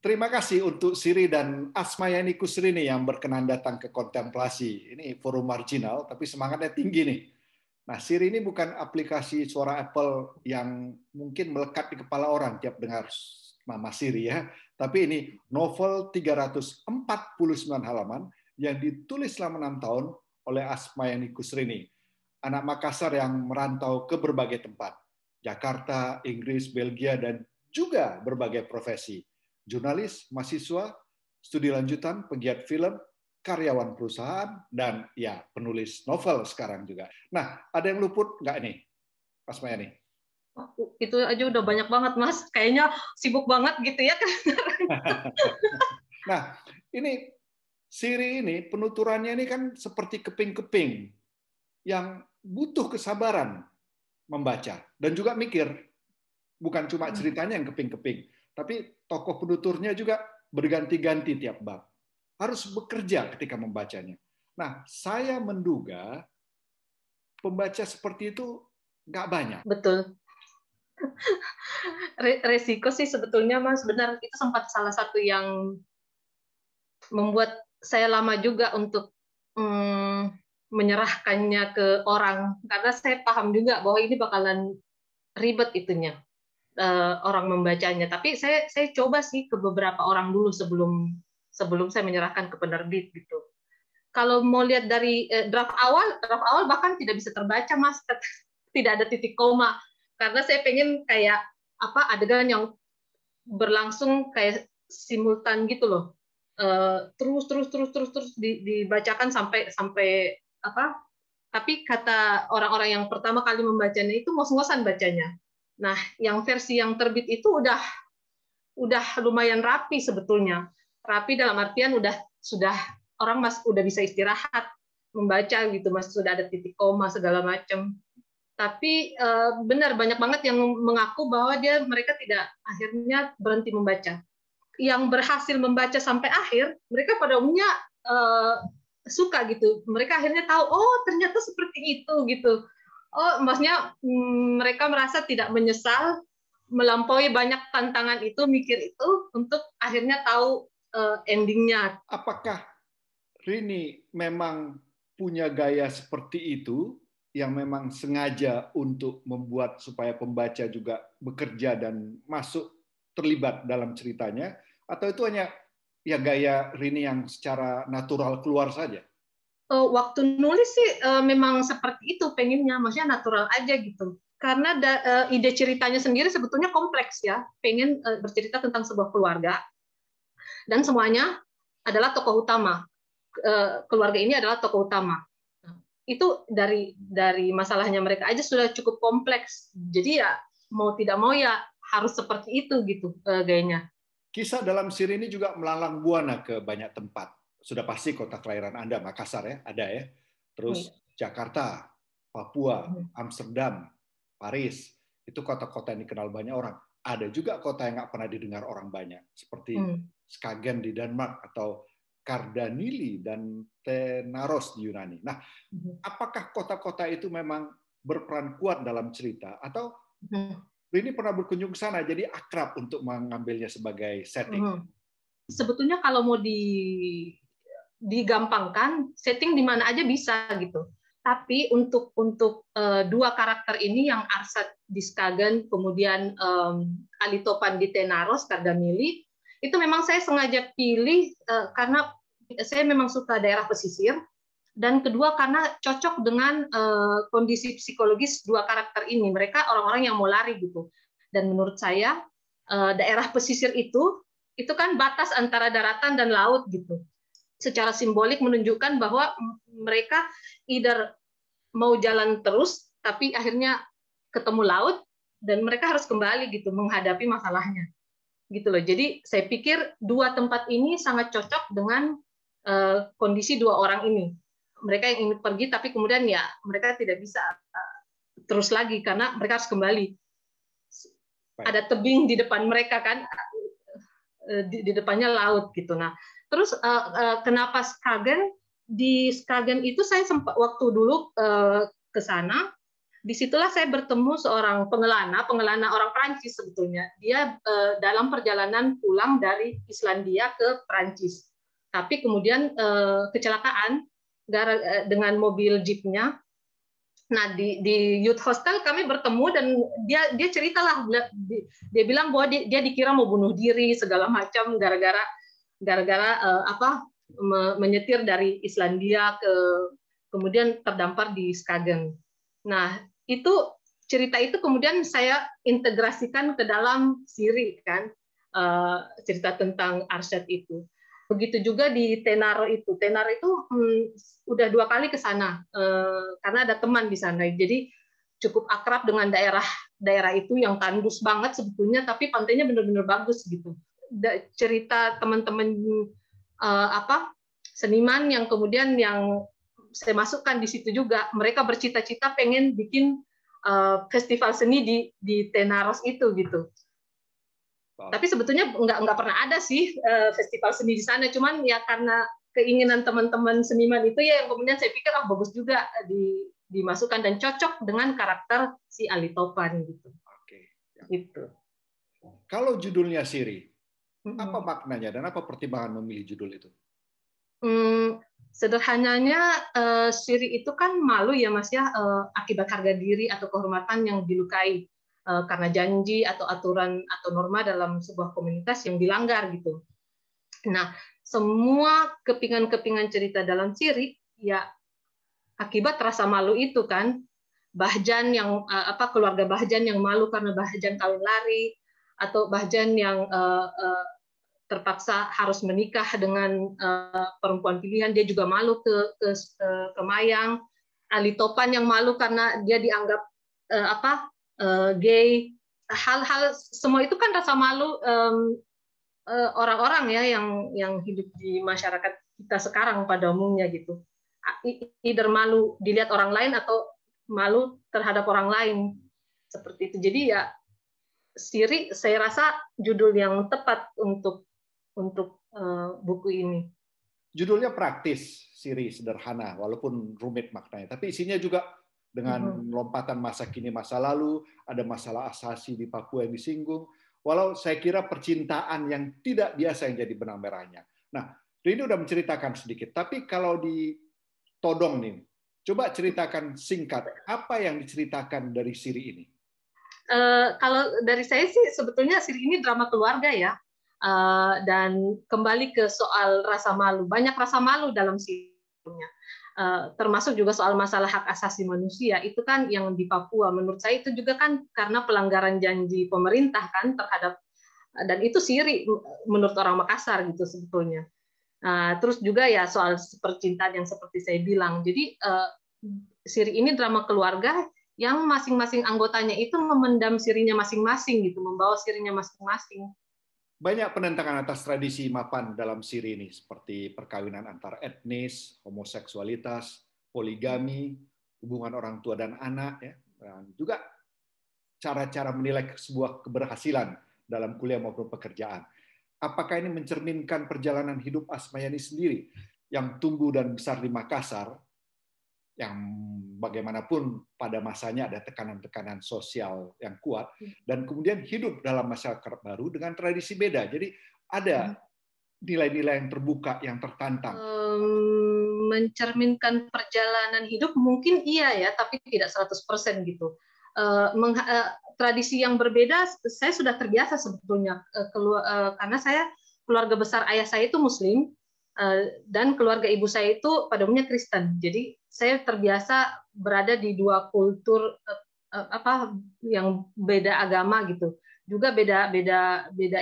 Terima kasih untuk Siri dan Asmayani Kusrini yang berkenan datang ke Kontemplasi. Ini forum marginal, tapi semangatnya tinggi nih. Nah, Siri ini bukan aplikasi suara Apple yang mungkin melekat di kepala orang tiap dengar nama Siri ya. Tapi ini novel 349 halaman yang ditulis selama 6 tahun oleh Asmayani Kusrini, anak Makassar yang merantau ke berbagai tempat. Jakarta, Inggris, Belgia, dan juga berbagai profesi. Jurnalis, mahasiswa, studi lanjutan, pegiat film, karyawan perusahaan, dan ya penulis novel sekarang juga. Nah, ada yang luput nggak nih, Mas Mayani? Itu aja udah banyak banget, Mas. Kayaknya sibuk banget gitu ya. Nah, ini Siri ini, penuturannya ini kan seperti keping-keping yang butuh kesabaran membaca dan juga mikir. Bukan cuma ceritanya yang keping-keping, tapi tokoh penuturnya juga berganti-ganti tiap bab. Harus bekerja ketika membacanya. Nah, saya menduga pembaca seperti itu nggak banyak. Betul. Resiko sih sebetulnya, Mas, benar. Itu sempat salah satu yang membuat saya lama juga untuk menyerahkannya ke orang. Karena saya paham juga bahwa ini bakalan ribet itunya. Orang membacanya, tapi saya coba sih ke beberapa orang dulu sebelum saya menyerahkan ke penerbit gitu. Kalau mau lihat dari draft awal bahkan tidak bisa terbaca, Mas. Tidak ada titik koma karena saya pengen kayak apa adegan yang berlangsung kayak simultan gitu loh. Terus dibacakan sampai apa? Tapi kata orang-orang yang pertama kali membacanya itu ngos-ngosan bacanya. Nah, yang versi yang terbit itu udah lumayan rapi sebetulnya. Rapi dalam artian sudah orang udah bisa istirahat membaca gitu, Mas, sudah ada titik koma segala macam. Tapi benar banyak banget yang mengaku bahwa mereka tidak akhirnya berhenti membaca. Yang berhasil membaca sampai akhir, mereka pada umumnya suka gitu. Mereka akhirnya tahu, oh ternyata seperti itu gitu. Oh, maksudnya mereka merasa tidak menyesal melampaui banyak tantangan itu, mikir itu untuk akhirnya tahu endingnya. Apakah Rini memang punya gaya seperti itu yang memang sengaja untuk membuat supaya pembaca juga bekerja dan masuk terlibat dalam ceritanya, atau itu hanya ya gaya Rini yang secara natural keluar saja? Waktu nulis sih memang seperti itu pengennya, maksudnya natural aja gitu. Karena ide ceritanya sendiri sebetulnya kompleks ya, pengen bercerita tentang sebuah keluarga dan semuanya adalah tokoh utama. Keluarga ini adalah tokoh utama. Itu dari masalahnya mereka aja sudah cukup kompleks. Jadi ya mau tidak mau ya harus seperti itu gitu gayanya. Kisah dalam Siri ini juga melalang buana ke banyak tempat. Sudah pasti kota kelahiran Anda, Makassar ya, ada ya. Terus Jakarta, Papua, Amsterdam, Paris. Itu kota-kota yang dikenal banyak orang. Ada juga kota yang nggak pernah didengar orang banyak, seperti Skagen di Denmark atau Kardanili dan Tenaros di Yunani. Nah, apakah kota-kota itu memang berperan kuat dalam cerita atau ini pernah berkunjung ke sana jadi akrab untuk mengambilnya sebagai setting? Sebetulnya kalau mau digampangkan, setting di mana aja bisa gitu. Tapi untuk dua karakter ini yang Arsat di Skagen, kemudian Alitopan di Tenaros, Kardamili, itu memang saya sengaja pilih karena saya memang suka daerah pesisir, dan kedua karena cocok dengan kondisi psikologis dua karakter ini. Mereka orang-orang yang mau lari gitu. Dan menurut saya daerah pesisir itu kan batas antara daratan dan laut gitu. Secara simbolik menunjukkan bahwa mereka either mau jalan terus tapi akhirnya ketemu laut dan mereka harus kembali gitu menghadapi masalahnya gitu loh. Jadi saya pikir dua tempat ini sangat cocok dengan kondisi dua orang ini. Mereka yang ingin pergi tapi kemudian ya mereka tidak bisa terus lagi karena mereka harus kembali. Ada tebing di depan mereka kan, di depannya laut gitu. Nah, terus kenapa Skagen? Di Skagen itu saya sempat waktu dulu ke sana, disitulah saya bertemu seorang pengelana orang Prancis sebetulnya. Dia dalam perjalanan pulang dari Islandia ke Prancis. Tapi kemudian kecelakaan dengan mobil jeepnya. Nah di youth hostel kami bertemu dan dia ceritalah, dia bilang bahwa dia dikira mau bunuh diri segala macam gara-gara menyetir dari Islandia kemudian terdampar di Skagen. Nah itu cerita itu kemudian saya integrasikan ke dalam Siri kan, cerita tentang Arsyad itu. Begitu juga di Tenaro itu. Tenaro itu udah 2 kali ke sana karena ada teman di sana. Jadi cukup akrab dengan daerah itu yang tandus banget sebetulnya, tapi pantainya benar-benar bagus gitu. Cerita teman-teman seniman yang kemudian yang saya masukkan di situ juga. Mereka bercita-cita pengen bikin festival seni di Tenaros itu gitu. Tapi sebetulnya nggak pernah ada sih festival seni di sana, cuman ya karena keinginan teman-teman seniman itu ya yang kemudian saya pikir bagus juga dimasukkan dan cocok dengan karakter si Ali Topan gitu. Oke. Gitu. Kalau judulnya Siri, apa maknanya dan apa pertimbangan memilih judul itu? Sederhananya Siri itu kan malu ya Mas ya, akibat harga diri atau kehormatan yang dilukai karena janji atau aturan atau norma dalam sebuah komunitas yang dilanggar gitu. Nah, semua kepingan-kepingan cerita dalam Siri ya akibat rasa malu itu kan. Bahjan yang keluarga Bahjan yang malu karena Bahjan kawin lari, atau Bahjan yang terpaksa harus menikah dengan perempuan pilihan, dia juga malu ke Mayang. Ali Topan yang malu karena dia dianggap gay. Hal-hal semua itu kan rasa malu orang-orang ya yang hidup di masyarakat kita sekarang pada umumnya gitu. Either malu dilihat orang lain atau malu terhadap orang lain seperti itu. Jadi ya Siri saya rasa judul yang tepat untuk buku ini. Judulnya praktis, Siri, sederhana, walaupun rumit maknanya. Tapi isinya juga dengan lompatan masa kini, masa lalu, ada masalah asasi di Papua yang disinggung. Walau saya kira percintaan yang tidak biasa yang jadi benang merahnya. Nah, Rini udah menceritakan sedikit. Tapi kalau ditodong nih, coba ceritakan singkat, apa yang diceritakan dari Siri ini? Kalau dari saya sih sebetulnya Siri ini drama keluarga ya. Dan kembali ke soal rasa malu, banyak rasa malu dalam Sirinya, termasuk juga soal masalah hak asasi manusia. Itu kan yang di Papua, menurut saya itu juga kan karena pelanggaran janji pemerintah kan terhadap, dan itu Siri menurut orang Makassar gitu sebetulnya. Terus juga ya soal percintaan yang seperti saya bilang. Jadi Siri ini drama keluarga yang masing-masing anggotanya itu memendam Sirinya masing-masing gitu, membawa Sirinya masing-masing. Banyak penentangan atas tradisi mapan dalam Siri ini, seperti perkawinan antar etnis, homoseksualitas, poligami, hubungan orang tua dan anak, ya, dan juga cara-cara menilai sebuah keberhasilan dalam kuliah maupun pekerjaan. Apakah ini mencerminkan perjalanan hidup Asmayani sendiri yang tumbuh dan besar di Makassar, yang bagaimanapun pada masanya ada tekanan-tekanan sosial yang kuat, dan kemudian hidup dalam masyarakat baru dengan tradisi beda. Jadi ada nilai-nilai yang terbuka, yang tertantang. Mencerminkan perjalanan hidup mungkin iya ya, tapi tidak 100% gitu. Tradisi yang berbeda, saya sudah terbiasa sebetulnya, karena keluarga besar ayah saya itu Muslim, dan keluarga ibu saya itu pada umumnya Kristen. Jadi saya terbiasa berada di 2 kultur yang beda agama gitu, juga beda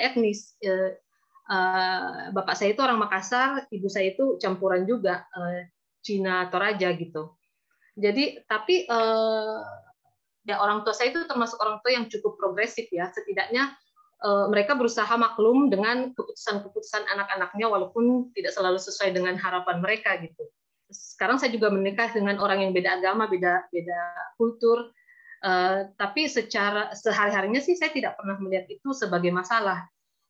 etnis. Bapak saya itu orang Makassar, ibu saya itu campuran juga Cina Toraja gitu. Jadi tapi ya orang tua saya itu termasuk orang tua yang cukup progresif ya, setidaknya mereka berusaha maklum dengan keputusan-keputusan anak-anaknya walaupun tidak selalu sesuai dengan harapan mereka gitu. Sekarang saya juga menikah dengan orang yang beda agama, beda kultur, tapi secara sehari-harinya sih saya tidak pernah melihat itu sebagai masalah.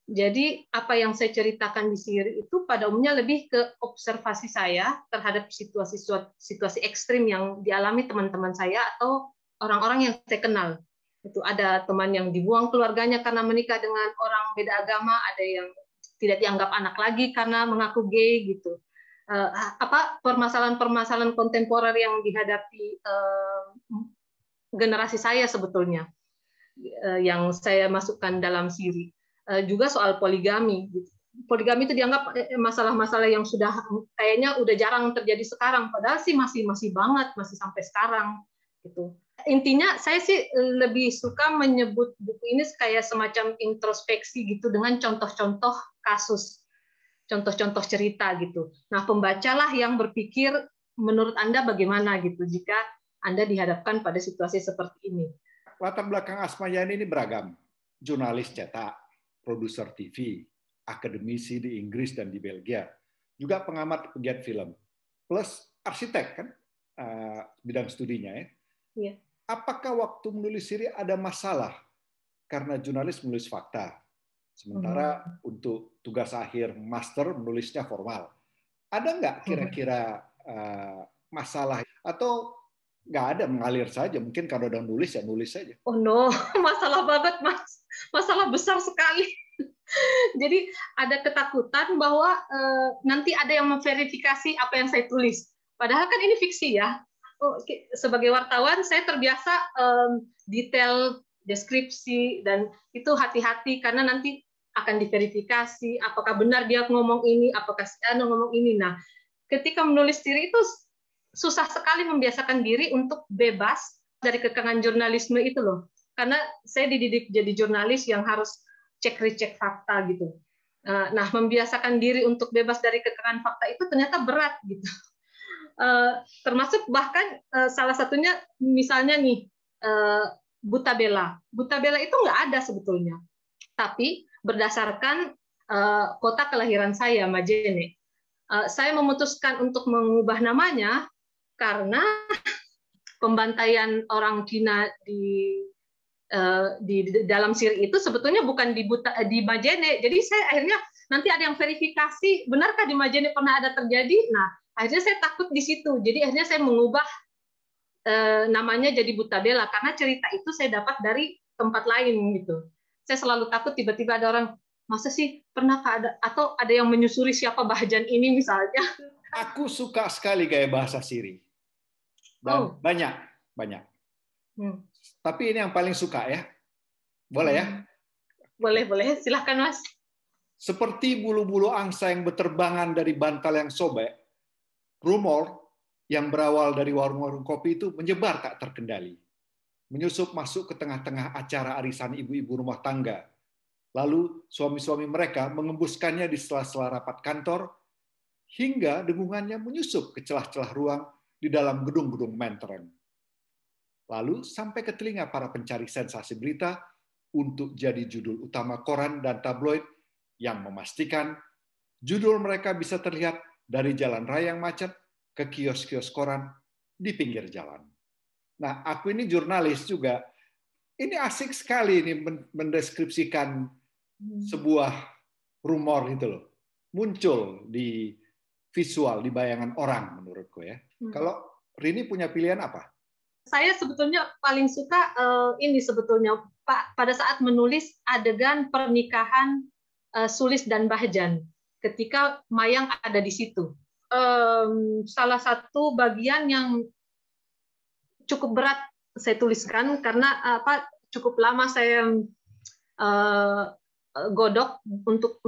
Jadi apa yang saya ceritakan di Siri itu pada umumnya lebih ke observasi saya terhadap situasi ekstrim yang dialami teman-teman saya atau orang-orang yang saya kenal. Itu ada teman yang dibuang keluarganya karena menikah dengan orang beda agama, ada yang tidak dianggap anak lagi karena mengaku gay gitu. Permasalahan-permasalahan kontemporer yang dihadapi generasi saya sebetulnya, yang saya masukkan dalam siri. Juga soal poligami. Poligami itu dianggap masalah-masalah yang sudah kayaknya udah jarang terjadi sekarang, padahal sih masih banget, masih sampai sekarang gitu. Intinya saya sih lebih suka menyebut buku ini kayak semacam introspeksi gitu dengan contoh-contoh kasus, contoh-contoh cerita gitu. Nah, pembacalah yang berpikir menurut Anda bagaimana gitu jika Anda dihadapkan pada situasi seperti ini. Latar belakang Asmayani ini beragam. Jurnalis cetak, produser TV, akademisi di Inggris dan di Belgia, juga pengamat pegiat film, plus arsitek kan bidang studinya ya. Iya. Apakah waktu menulis siri ada masalah karena jurnalis menulis fakta, sementara untuk tugas akhir master menulisnya formal? Ada nggak kira-kira masalah atau nggak ada, mengalir saja? Mungkin kalau udah nulis ya nulis saja. Oh no, masalah banget Mas, masalah besar sekali. Jadi ada ketakutan bahwa nanti ada yang memverifikasi apa yang saya tulis. Padahal kan ini fiksi ya. Sebagai wartawan saya terbiasa detail deskripsi dan itu hati-hati karena nanti akan diverifikasi apakah benar dia ngomong ini, apakah si Ana ngomong ini. Nah, ketika menulis diri itu susah sekali membiasakan diri untuk bebas dari kekangan jurnalisme itu loh. Karena saya dididik jadi jurnalis yang harus cek-recek fakta gitu. Nah, membiasakan diri untuk bebas dari kekangan fakta itu ternyata berat gitu. Termasuk bahkan salah satunya misalnya nih Buta Bella. Buta Bella itu nggak ada sebetulnya. Tapi berdasarkan kota kelahiran saya, Majene, saya memutuskan untuk mengubah namanya karena pembantaian orang Cina di dalam siri itu sebetulnya bukan di Majene. Jadi saya akhirnya nanti ada yang verifikasi benarkah di Majene pernah ada terjadi. Nah, akhirnya saya takut di situ. Jadi akhirnya saya mengubah namanya jadi Buta Bella karena cerita itu saya dapat dari tempat lain gitu. Saya selalu takut tiba-tiba ada orang, masa sih pernah ada atau ada yang menyusuri siapa Bahjan ini misalnya. Aku suka sekali gaya bahasa siri. Dan banyak. Tapi ini yang paling suka ya. Boleh ya? Boleh. Silahkan, Mas. Seperti bulu-bulu angsa yang berterbangan dari bantal yang sobek, rumor yang berawal dari warung-warung kopi itu menyebar tak terkendali. Menyusup masuk ke tengah-tengah acara arisan ibu-ibu rumah tangga. Lalu suami-suami mereka mengembuskannya di sela-sela rapat kantor, hingga dengungannya menyusup ke celah-celah ruang di dalam gedung-gedung menteng. Lalu sampai ke telinga para pencari sensasi berita untuk jadi judul utama koran dan tabloid yang memastikan judul mereka bisa terlihat dari jalan raya yang macet ke kios-kios koran di pinggir jalan. Nah, aku ini jurnalis juga. Ini asik sekali ini mendeskripsikan sebuah rumor itu loh. Muncul di visual, di bayangan orang menurutku ya. Kalau Rini punya pilihan apa? Saya sebetulnya paling suka ini sebetulnya pada saat menulis adegan pernikahan Sulis dan Bahjan ketika Mayang ada di situ. Salah satu bagian yang cukup berat saya tuliskan karena cukup lama saya godok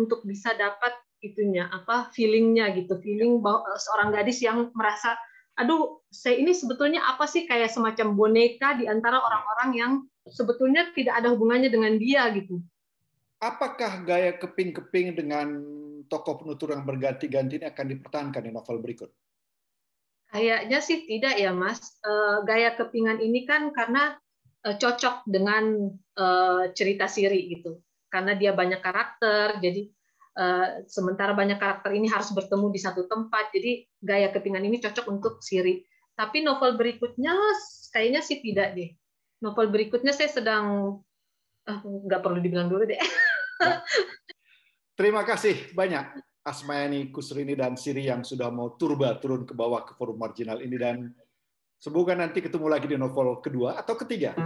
untuk bisa dapat itunya feelingnya gitu, feeling bahwa seorang gadis yang merasa aduh, saya ini sebetulnya apa sih, kayak semacam boneka di antara orang-orang yang sebetulnya tidak ada hubungannya dengan dia gitu. Apakah gaya keping-keping dengan tokoh penutur yang berganti-ganti ini akan dipertahankan di novel berikut? Kayaknya sih tidak ya, Mas. Gaya kepingan ini kan karena cocok dengan cerita siri gitu. Karena dia banyak karakter, jadi sementara banyak karakter ini harus bertemu di satu tempat, jadi gaya kepingan ini cocok untuk siri. Tapi novel berikutnya kayaknya sih tidak deh. Novel berikutnya saya sedang nggak perlu dibilang dulu deh. Terima kasih banyak Asmayani Kusrini dan Siri yang sudah mau turun ke bawah ke forum marginal ini, dan Semoga nanti ketemu lagi di novel kedua atau ketiga.